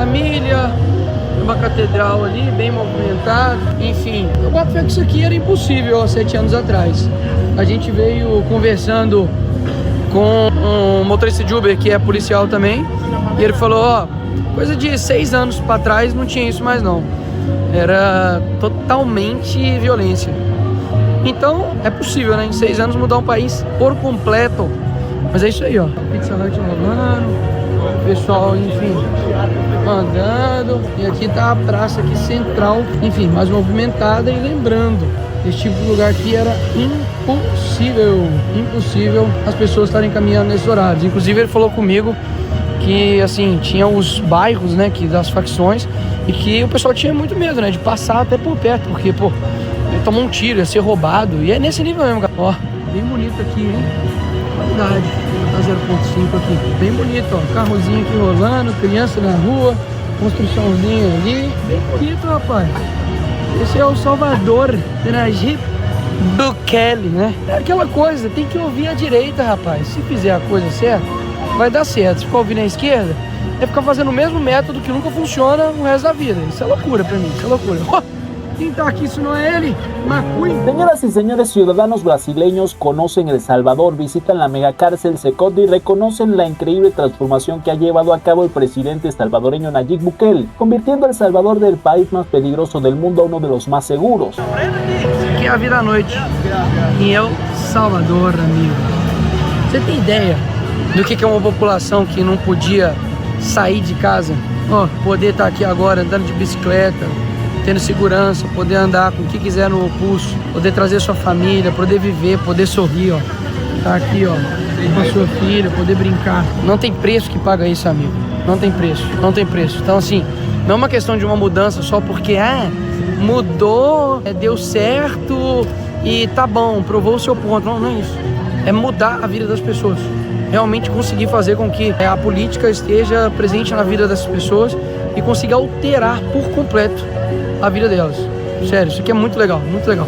família, uma catedral ali, bem movimentada, enfim. Eu boto fé que isso aqui era impossível há 7 anos atrás. A gente veio conversando com um motorista de Uber que é policial também, e ele falou, ó, coisa de 6 anos pra trás não tinha isso mais não. Era totalmente violência. Então, é possível, né, em 6 anos mudar um país por completo. Mas é isso aí, ó, Pizza Hut rolando, o pessoal, enfim, andando. E aqui tá a praça aqui central, enfim, mais movimentada. E lembrando, esse tipo de lugar aqui era impossível as pessoas estarem caminhando nesses horários. Inclusive ele falou comigo que, assim, tinha os bairros, né, que, das facções, e que o pessoal tinha muito medo, né, de passar até por perto, porque, pô, ia tomar um tiro, ia ser roubado. E é nesse nível mesmo, cara. Ó, bem bonito aqui, hein? Qualidade. Tá 0.5 aqui. Bem bonito, ó. Carrozinho aqui rolando, criança na rua, construçãozinha ali. Bem bonito, rapaz. Esse é o Salvador de Nayib Bukele, né? É aquela coisa, tem que ouvir a direita, rapaz. Se fizer a coisa certa, vai dar certo. Se ficar ouvindo a esquerda, é ficar fazendo o mesmo método que nunca funciona o resto da vida. Isso é loucura pra mim, isso é loucura. ¿Quién está aquí? ¿Eso no es él? McQueen. Señoras y señores, ciudadanos brasileños conocen El Salvador, visitan la megacárcel Secot y reconocen la increíble transformación que ha llevado a cabo el presidente salvadoreño Nayib Bukele, convirtiendo a El Salvador del país más peligroso del mundo a uno de los más seguros. Aqui é a vida à noite em El Salvador, amigo. Você tem ideia do que é uma população que não podia sair de casa? Ó, poder estar aqui agora andando de bicicleta, tendo segurança, poder andar com o que quiser no pulso, poder trazer sua família, poder viver, poder sorrir, ó. Tá aqui, ó, com a sua filha, poder brincar. Não tem preço que paga isso, amigo. Não tem preço, não tem preço. Então, assim, não é uma questão de uma mudança só porque, mudou, deu certo e tá bom, provou o seu ponto. Não, não é isso. É mudar a vida das pessoas. Realmente conseguir fazer com que a política esteja presente na vida dessas pessoas e consiga alterar por completo a vida delas. Sério, isso aqui é muito legal, muito legal.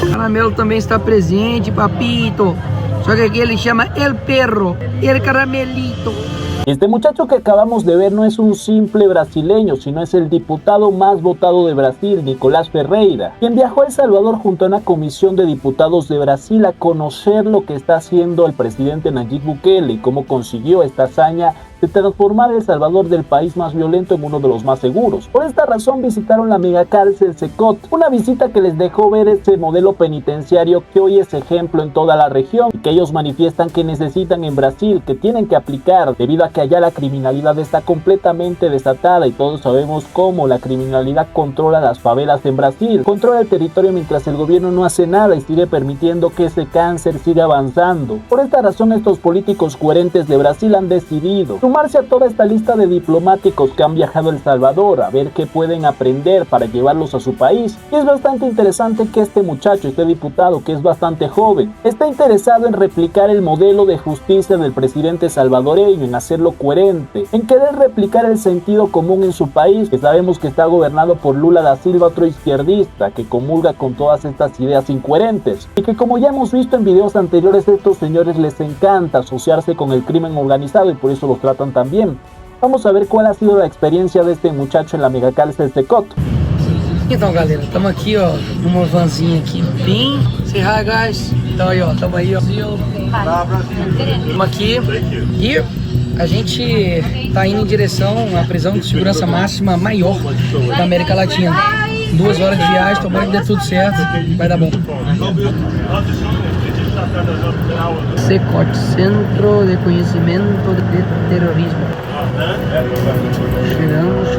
O caramelo também está presente, papito. Só que aqui ele chama El Perro, El Caramelito. Este muchacho que acabamos de ver no es un simple brasileño, sino es el diputado más votado de Brasil, Nicolás Ferreira, quien viajó a El Salvador junto a una comisión de diputados de Brasil a conocer lo que está haciendo el presidente Nayib Bukele y cómo consiguió esta hazaña de transformar El Salvador del país más violento en uno de los más seguros. Por esta razón visitaron la megacárcel Secot, una visita que les dejó ver ese modelo penitenciario que hoy es ejemplo en toda la región y que ellos manifiestan que necesitan en Brasil, que tienen que aplicar debido a que allá la criminalidad está completamente desatada y todos sabemos cómo la criminalidad controla las favelas en Brasil, controla el territorio mientras el gobierno no hace nada y sigue permitiendo que ese cáncer siga avanzando. Por esta razón estos políticos coherentes de Brasil han decidido sumarse a toda esta lista de diplomáticos que han viajado a El Salvador a ver qué pueden aprender para llevarlos a su país. Y es bastante interesante que este muchacho, este diputado que es bastante joven, está interesado en replicar el modelo de justicia del presidente salvadoreño, en hacerlo coherente, en querer replicar el sentido común en su país, que sabemos que está gobernado por Lula da Silva, otro izquierdista que comulga con todas estas ideas incoherentes y que, como ya hemos visto en videos anteriores, a estos señores les encanta asociarse con el crimen organizado y por eso los tratan también. Vamos a ver cuál ha sido la experiencia de este muchacho en la megacárcel Secot. Então, galera, estamos aqui, ó, numa vanzinha aqui, bem... Say hi, guys. Então aí, ó, estamos aí, ó. Estamos aqui e a gente tá indo em direção à prisão de segurança máxima maior da América Latina. 2 horas de viagem, tomara que dê tudo certo, vai dar bom. Secot, Centro de Conhecimento de Terrorismo. Chegamos.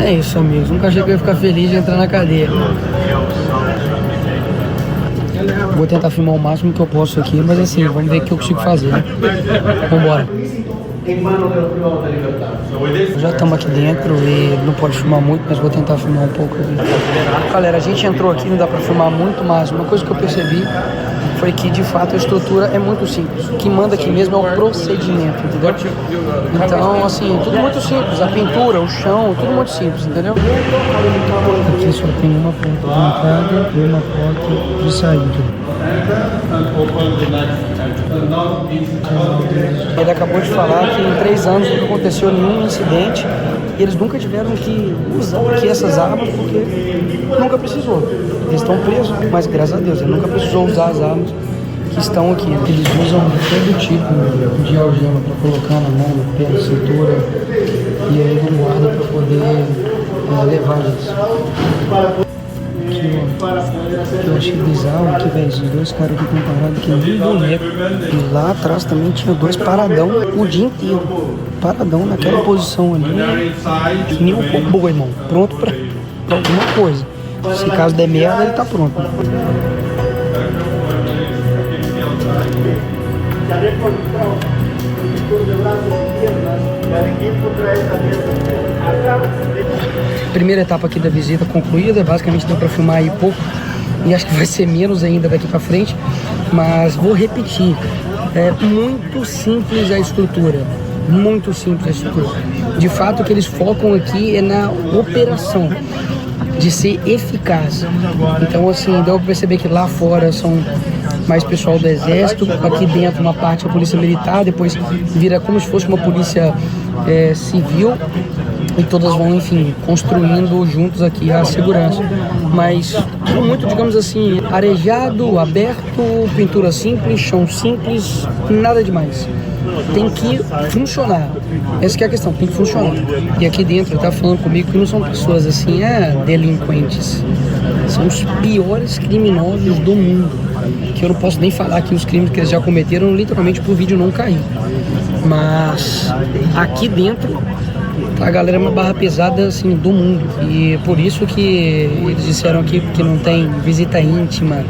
É isso, amigos. Nunca achei que eu ia ficar feliz de entrar na cadeia. Vou tentar filmar o máximo que eu posso aqui, mas assim, vamos ver o que eu consigo fazer, né? Vambora. Já estamos aqui dentro e não pode filmar muito, mas vou tentar filmar um pouco aqui. Galera, a gente entrou aqui, não dá pra filmar muito, mas uma coisa que eu percebi foi que, de fato, a estrutura é muito simples. O que manda aqui mesmo é o procedimento, entendeu? Então, assim, tudo muito simples. A pintura, o chão, tudo muito simples, entendeu? Aqui só tem uma porta de entrada e uma porta de saída. Ele acabou de falar que em 3 anos nunca aconteceu nenhum incidente e eles nunca tiveram que usar aqui essas armas porque nunca precisou. Eles estão presos, mas graças a Deus, ele nunca precisou usar as armas que estão aqui. Eles usam todo tipo de algema para colocar na mão, no pé, na cintura e aí não guarda para poder levar isso. Aqui, ó, que eu achei bizarro aqui, velho, esses 2 caras aqui estão parados aqui nem boneco. E lá atrás também tinha 2 paradão o dia inteiro. Paradão naquela posição ali, nem um pouco boa, irmão. Pronto pra alguma coisa. Se caso der merda, ele tá pronto. Primeira etapa aqui da visita concluída, basicamente deu para filmar aí pouco e acho que vai ser menos ainda daqui para frente, mas vou repetir, é muito simples a estrutura, muito simples a estrutura. De fato, o que eles focam aqui é na operação, de ser eficaz. Então, assim, deu para perceber que lá fora são mais pessoal do exército, aqui dentro uma parte é a polícia militar, depois vira como se fosse uma polícia civil e todas vão, enfim, construindo juntos aqui a segurança. Mas tudo muito, digamos assim, arejado, aberto, pintura simples, chão simples, nada demais. Tem que funcionar. Essa que é a questão, tem que funcionar. E aqui dentro tá falando comigo que não são pessoas assim, delinquentes. São os piores criminosos do mundo. Que eu não posso nem falar aqui os crimes que eles já cometeram, literalmente pro vídeo não cair. Mas aqui dentro a galera é uma barra pesada assim do mundo e por isso que eles disseram aqui que não tem visita íntima,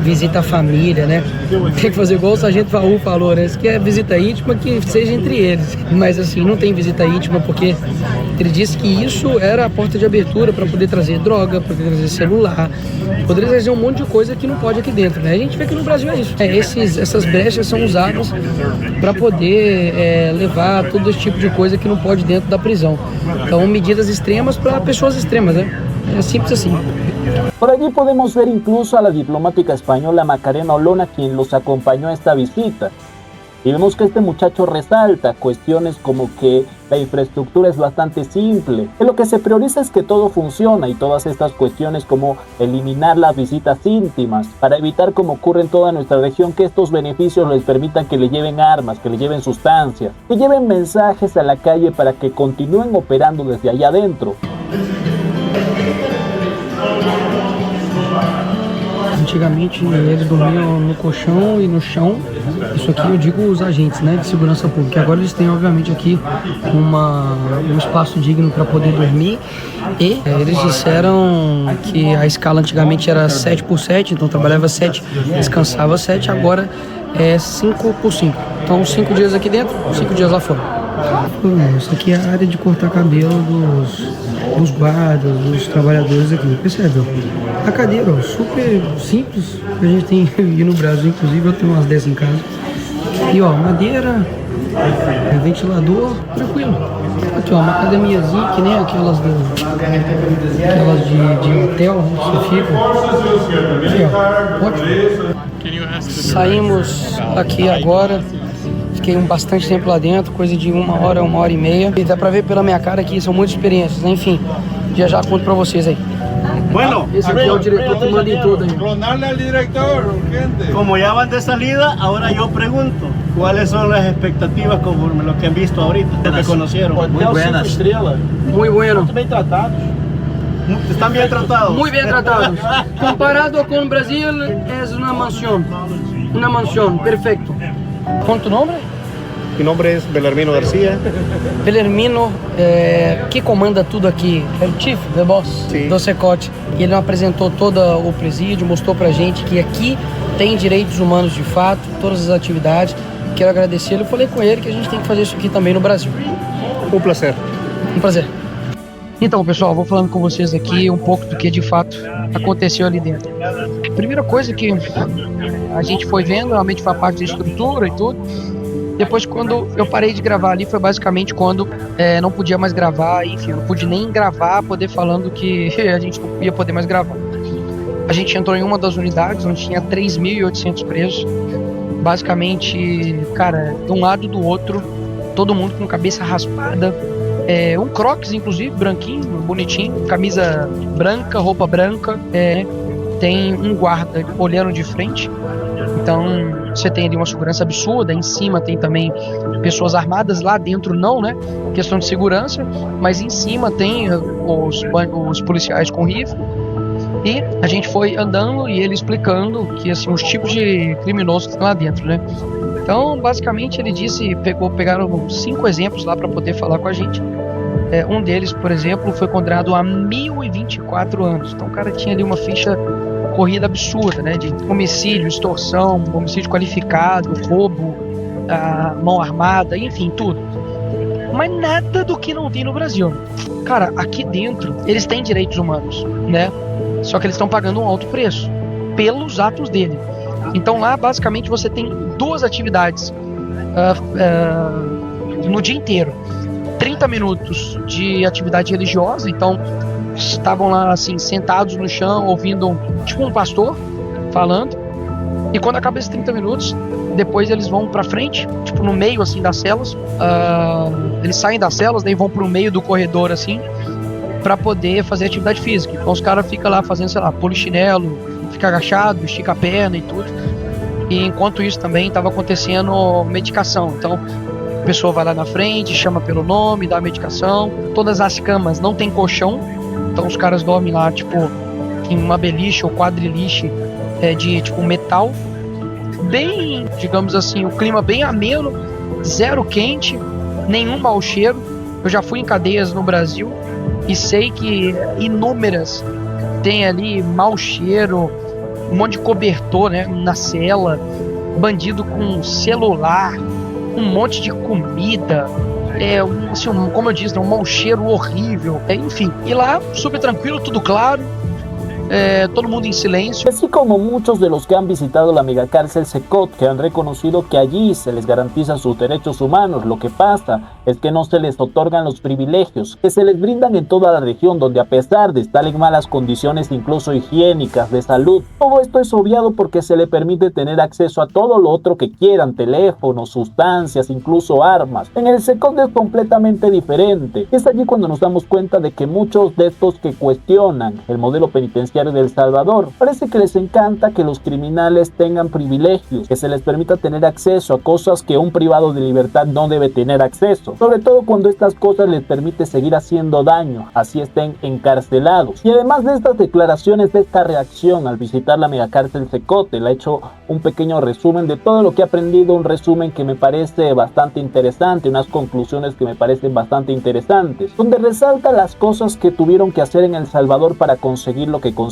visita à família, né? Tem que fazer igual o sargento Raul falou, né? Se quer visita íntima, que seja entre eles, mas assim, não tem visita íntima porque ele disse que isso era a porta de abertura para poder trazer droga, para poder trazer celular, poderia trazer um monte de coisa que não pode aqui dentro, né? A gente vê que no Brasil é isso. Essas brechas são usadas para poder levar todo esse tipo de coisa que não pode dentro da prisão. Então, medidas extremas para pessoas extremas, né? É simples assim. Por allí podemos ver incluso a la diplomática española Macarena Olona, quien los acompañó a esta visita. Y vemos que este muchacho resalta cuestiones como que la infraestructura es bastante simple, que lo que se prioriza es que todo funciona y todas estas cuestiones como eliminar las visitas íntimas para evitar, como ocurre en toda nuestra región, que estos beneficios les permitan que le lleven armas, que le lleven sustancias, que lleven mensajes a la calle para que continúen operando desde allá adentro. Antigamente eles dormiam no colchão e no chão, isso aqui eu digo os agentes, né, de segurança pública. Agora eles têm obviamente aqui um espaço digno para poder dormir e eles disseram que a escala antigamente era 7x7, então trabalhava 7, descansava 7, agora é 5x5. Então 5 dias aqui dentro, 5 dias lá fora. Isso aqui é a área de cortar cabelo dos guardas, dos trabalhadores aqui, percebeu? A cadeira, ó, super simples, a gente tem aqui no Brasil, inclusive eu tenho umas dessas em casa. E ó, madeira, ventilador, tranquilo. Aqui ó, uma academiazinha que nem aquelas de hotel, onde você fica. Aqui ó, ótimo. Saímos aqui agora. Fiquei bastante tempo lá dentro, coisa de 1 hora, 1h30. E dá pra ver pela minha cara que são muitas experiências, né? Enfim, já conto pra vocês aí. Bueno, esse aqui é o diretor que manda em tudo aí. Clonarle al director, urgente. Como ya van de salida, ahora yo pregunto, ¿cuáles son las expectativas conforme lo que han visto ahorita, lo que conocieron? Muy buenas. Muy bueno. Muito bem tratados. ¿Están bien tratados? Muy bien tratados. Comparado con Brasil, es una mansión. Una mansión, perfecto. ¿Con tu nombre? Mi nombre es Belarmino García. Belarmino, que comanda tudo aqui, é o chief, the boss do Secote. E ele apresentou todo o presídio, mostrou pra gente que aqui tem direitos humanos de fato, todas as atividades. Quero agradecer ele, eu falei com ele que a gente tem que fazer isso aqui também no Brasil. Un placer. Um prazer. Então, pessoal, vou falando com vocês aqui um pouco do que de fato aconteceu ali dentro. A primeira coisa que a gente foi vendo, realmente foi a parte da estrutura e tudo. Depois, quando eu parei de gravar ali, foi basicamente quando não podia mais gravar, enfim, eu não pude nem gravar, poder falando que a gente não ia poder mais gravar. A gente entrou em uma das unidades, onde tinha 3.800 presos. Basicamente, cara, de um lado e do outro, todo mundo com cabeça raspada. Um crocs, inclusive, branquinho, bonitinho, camisa branca, roupa branca. Tem um guarda olhando de frente. Então, você tem ali uma segurança absurda. Em cima tem também pessoas armadas, lá dentro não, né? Questão de segurança. Mas em cima tem os policiais com rifle. E a gente foi andando e ele explicando que, assim, os tipos de criminosos que estão lá dentro, né? Então, basicamente, ele disse, pegaram 5 exemplos lá para poder falar com a gente. Um deles, por exemplo, foi condenado a 1.024 anos. Então, o cara tinha ali uma ficha corrida absurda, né? De homicídio, extorsão, homicídio qualificado, roubo, mão armada, enfim, tudo. Mas nada do que não tem no Brasil. Cara, aqui dentro, eles têm direitos humanos, né? Só que eles estão pagando um alto preço pelos atos dele. Então lá, basicamente, você tem 2 atividades no dia inteiro. 30 minutos de atividade religiosa, então estavam lá assim, sentados no chão, ouvindo tipo um pastor falando. E quando acaba esses 30 minutos, depois eles vão pra frente, tipo no meio assim das celas. Eles saem das celas, daí vão pro meio do corredor assim, pra poder fazer atividade física. Então os caras ficam lá fazendo, sei lá, polichinelo, fica agachado, estica a perna e tudo. E enquanto isso também estava acontecendo medicação. Então a pessoa vai lá na frente, chama pelo nome, dá a medicação. Todas as camas não tem colchão, então os caras dormem lá tipo em uma beliche ou quadriliche de tipo metal. Bem, digamos assim, o clima bem ameno, zero quente, nenhum mau cheiro. Eu já fui em cadeias no Brasil e sei que inúmeras tem ali mau cheiro, um monte de cobertor, né, na cela, bandido com celular, um monte de comida, assim, como eu disse, um mau cheiro horrível, enfim. E lá, super tranquilo, tudo claro, todo mundo en silencio. Así como muchos de los que han visitado la megacárcel Secot, que han reconocido que allí se les garantiza sus derechos humanos, lo que pasa es que no se les otorgan los privilegios que se les brindan en toda la región, donde a pesar de estar en malas condiciones incluso higiénicas, de salud, todo esto es obviado porque se le permite tener acceso a todo lo otro que quieran, teléfonos, sustancias, incluso armas. En el Secot es completamente diferente. Es allí cuando nos damos cuenta de que muchos de estos que cuestionan el modelo penitenciario de El Salvador, parece que les encanta que los criminales tengan privilegios, que se les permita tener acceso a cosas que un privado de libertad no debe tener acceso, sobre todo cuando estas cosas les permite seguir haciendo daño, así estén encarcelados. Y además de estas declaraciones, de esta reacción al visitar la megacárcel Secot, le he hecho un pequeño resumen de todo lo que he aprendido, un resumen que me parece bastante interesante, unas conclusiones que me parecen bastante interesantes, donde resalta las cosas que tuvieron que hacer en El Salvador para conseguir lo que consiguieron.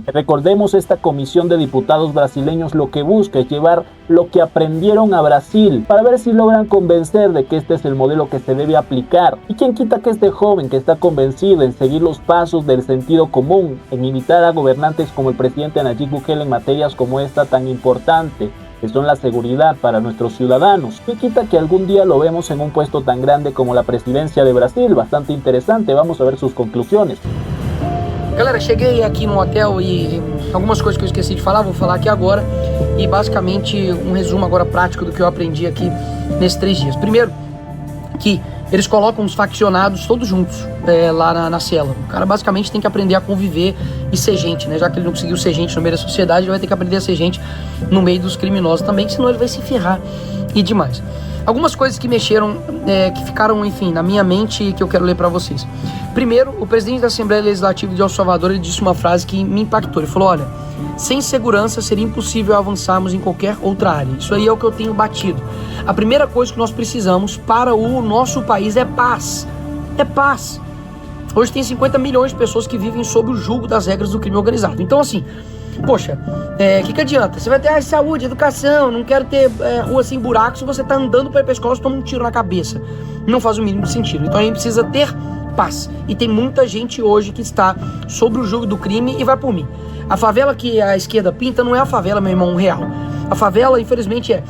Recordemos, esta comisión de diputados brasileños lo que busca es llevar lo que aprendieron a Brasil para ver si logran convencer de que este es el modelo que se debe aplicar. Y quién quita que este joven que está convencido en seguir los pasos del sentido común, en imitar a gobernantes como el presidente Nayib Bukele en materias como esta tan importante, que son la seguridad para nuestros ciudadanos. ¿Qué quita que algún día lo vemos en un puesto tan grande como la presidencia de Brasil? Bastante interesante, vamos a ver sus conclusiones. Galera, cheguei aqui no hotel e algumas coisas que eu esqueci de falar, vou falar aqui agora. E basicamente um resumo agora prático do que eu aprendi aqui nesses 3 dias. Primeiro, que eles colocam os faccionados todos juntos lá na cela. O cara basicamente tem que aprender a conviver e ser gente, né? Já que ele não conseguiu ser gente no meio da sociedade, ele vai ter que aprender a ser gente no meio dos criminosos também, senão ele vai se ferrar e demais. Algumas coisas que mexeram, que ficaram, enfim, na minha mente e que eu quero ler para vocês. Primeiro, o presidente da Assembleia Legislativa de El Salvador, ele disse uma frase que me impactou. Ele falou, olha, sem segurança seria impossível avançarmos em qualquer outra área. Isso aí é o que eu tenho batido. A primeira coisa que nós precisamos para o nosso país é paz. É paz. Hoje tem 50 milhões de pessoas que vivem sob o jugo das regras do crime organizado. Então, assim, poxa, que adianta? Você vai ter saúde, educação, não quero ter rua sem buraco se você tá andando para ir pra escola e toma um tiro na cabeça. Não faz o mínimo de sentido. Então a gente precisa ter paz. E tem muita gente hoje que está sob o jugo do crime e vai por mim. A favela que a esquerda pinta não é a favela, meu irmão, real. A favela, infelizmente, é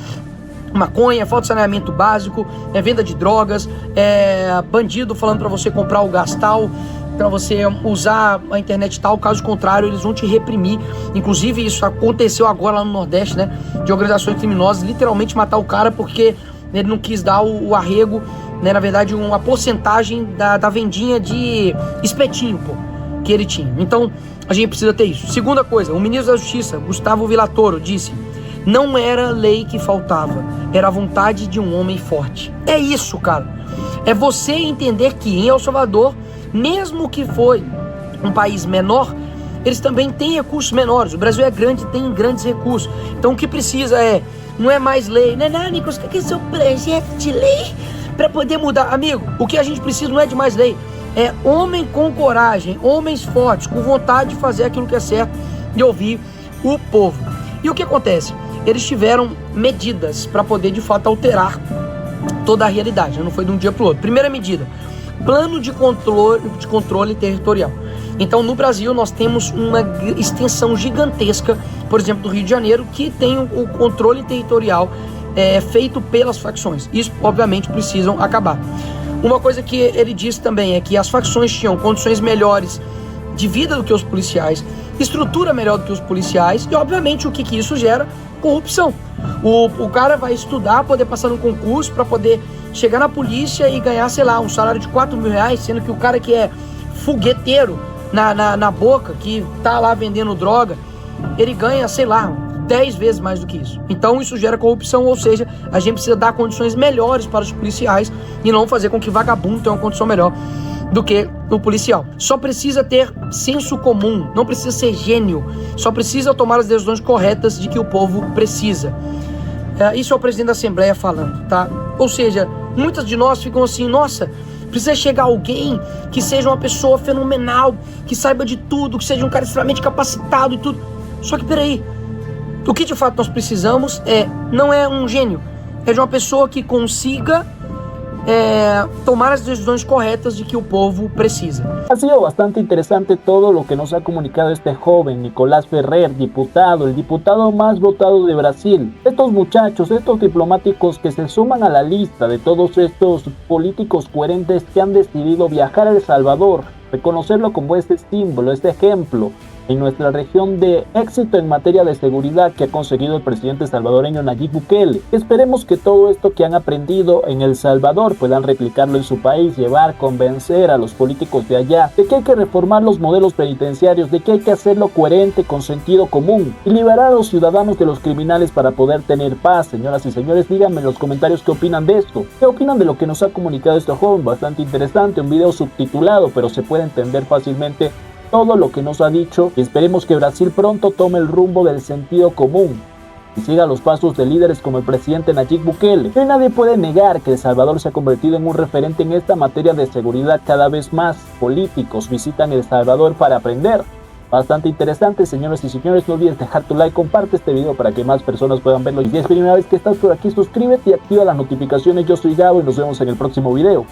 maconha, falta de saneamento básico, é venda de drogas, é bandido falando pra você comprar o gás tal, pra você usar a internet tal, caso contrário eles vão te reprimir. Inclusive isso aconteceu agora lá no Nordeste, né, de organizações criminosas literalmente matar o cara porque ele não quis dar o arrego, né, na verdade uma porcentagem da vendinha de espetinho, pô, que ele tinha. Então a gente precisa ter isso. Segunda coisa, o ministro da Justiça, Gustavo Villatoro, disse: não era lei que faltava, era a vontade de um homem forte. É isso, cara. É você entender que em El Salvador, mesmo que foi um país menor, eles também têm recursos menores. O Brasil é grande e tem grandes recursos. Então o que precisa não é mais lei. Não, Nicolas, o que é seu projeto de lei para poder mudar? Amigo, o que a gente precisa não é de mais lei. É homem com coragem, homens fortes, com vontade de fazer aquilo que é certo e ouvir o povo. E o que acontece? Eles tiveram medidas para poder de fato alterar toda a realidade, não foi de um dia para o outro. Primeira medida, plano de controle territorial. Então no Brasil nós temos uma extensão gigantesca, por exemplo do Rio de Janeiro, que tem o controle territorial feito pelas facções. Isso obviamente precisam acabar. Uma coisa que ele disse também é que as facções tinham condições melhores de vida do que os policiais, estrutura melhor do que os policiais e obviamente o que isso gera? Corrupção. O cara vai estudar, poder passar no concurso para poder chegar na polícia e ganhar, sei lá, um salário de 4 mil reais, sendo que o cara que é fogueteiro na boca, que tá lá vendendo droga, ele ganha, sei lá, 10 vezes mais do que isso. Então isso gera corrupção, ou seja, a gente precisa dar condições melhores para os policiais e não fazer com que vagabundo tenha uma condição melhor do que o policial. Só precisa ter senso comum, não precisa ser gênio, só precisa tomar as decisões corretas de que o povo precisa. Isso é o presidente da Assembleia falando, tá? Ou seja, muitas de nós ficam assim, nossa, precisa chegar alguém que seja uma pessoa fenomenal, que saiba de tudo, que seja um cara extremamente capacitado e tudo. Só que peraí, o que de fato nós precisamos não é um gênio, é de uma pessoa que consiga tomar as decisões corretas de que o povo precisa. Ha sido bastante interesante todo lo que nos ha comunicado este joven Nicolás Ferrer, diputado, el diputado más votado de Brasil. Estos muchachos, estos diplomáticos que se suman a la lista de todos estos políticos coherentes que han decidido viajar a El Salvador, reconocerlo como este símbolo, este ejemplo en nuestra región de éxito en materia de seguridad que ha conseguido el presidente salvadoreño Nayib Bukele. Esperemos que todo esto que han aprendido en El Salvador puedan replicarlo en su país, convencer a los políticos de allá de que hay que reformar los modelos penitenciarios, de que hay que hacerlo coherente con sentido común y liberar a los ciudadanos de los criminales para poder tener paz. Señoras y señores, díganme en los comentarios qué opinan de esto, qué opinan de lo que nos ha comunicado este joven. Bastante interesante, un video subtitulado, pero se puede entender fácilmente todo lo que nos ha dicho y esperemos que Brasil pronto tome el rumbo del sentido común y siga los pasos de líderes como el presidente Nayib Bukele. Y nadie puede negar que El Salvador se ha convertido en un referente en esta materia de seguridad. Cada vez más políticos visitan El Salvador para aprender. Bastante interesante, señoras y señores. No olvides dejar tu like, comparte este video para que más personas puedan verlo. Y si es primera vez que estás por aquí, suscríbete y activa las notificaciones. Yo soy Gabo y nos vemos en el próximo video.